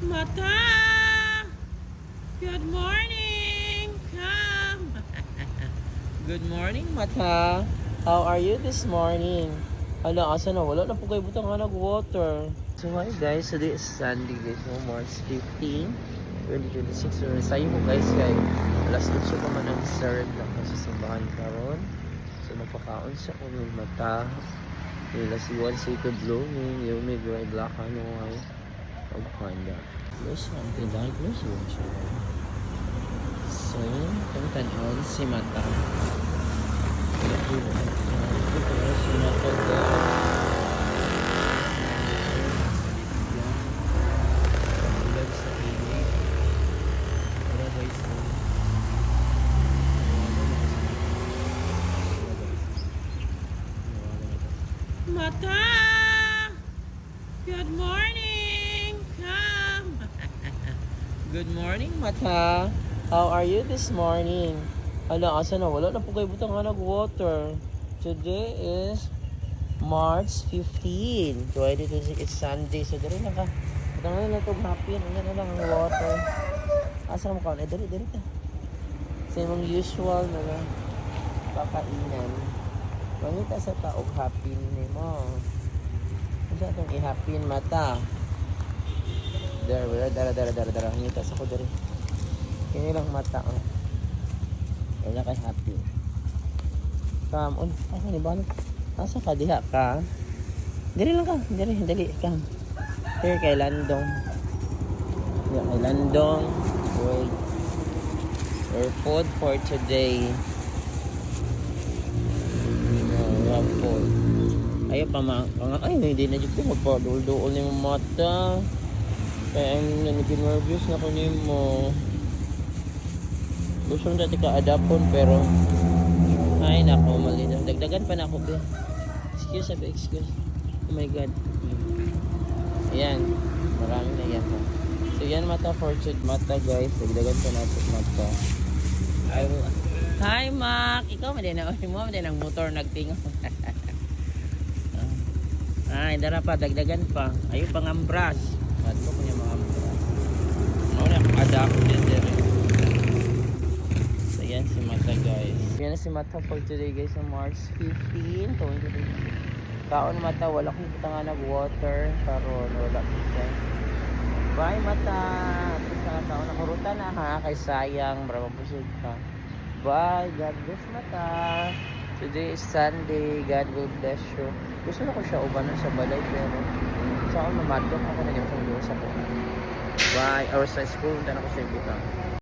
Mata! Good morning! Come! Good morning, Mata! How are you this morning? Hala, asa na? Wala na po kayo butang nga nag-water. So hi guys, today is Sunday guys, no? March 15, 2026. So sayo ko guys kay alas 8 pa man ang serve na ko sa simbahan karon. So nagpakaon siya ko ng Mata. Nila si Juan say good blooming, yung may gray black ano ay pagpanda. Close one, tindahan close one siya. So, kung tanaw si Mata. Ito si Mata guys. Bulag sa init. Para guys, Mata! Good morning! Come! Good morning, Mata! How are you this morning? Hala, asa na? Wala na po kayo butang nga nag-water. Today is March 15, 2026. It's Sunday. So, dali lang ka. Butang na lang ito happy. Ano na lang ang water. Asa ka mo ka? Dali ka. Sa imong usual na lang. Pakainan. Mangita sa taog happy ni mo. Ano sa itong i-happy Mata? Dara. Ngita sa ko dari. Kini lang Mata. Oh. Wala kay happy. Come on. Asa ni balik? Asa ka diha ka? Dali lang ka. Dali. Come. Here kay Landong. Yeah, kay Landong. Wait. Our food for today. Food. Ayaw pa ay hindi na dito magpa-duol-duol ni Mata. Kaya ang nag-nervous na ko ni mo. Gusto mo dati ka-adapon pero ay nako mali na. Dagdagan pa na ako be. Excuse. Oh my god. Ayan. Marami na yan. So yan Mata for Mata guys. Dagdagan pa natin Mata. Hi Mac. Ikaw madin na ang motor nagtingo. Ay, dara pa dagdagan pa. Ayo pang ambras. Madto ko niya mga ambras. Mao na adapt din dire. So yan si Mata guys. Yan si Mata for today guys on March 15, 2023. Kaon Mata wala ko nga nag-water karon wala siya. Bye Mata. Sa taon na kurutan na ha kay sayang bravo pusod ka. Bye. God bless Mata. Today is Sunday. God will bless you. Gusto na ko siya ubanan sa balay pero sa ako mamadlok ako na yung sa ko. Bye. Or sa school, na ako sa ibutang.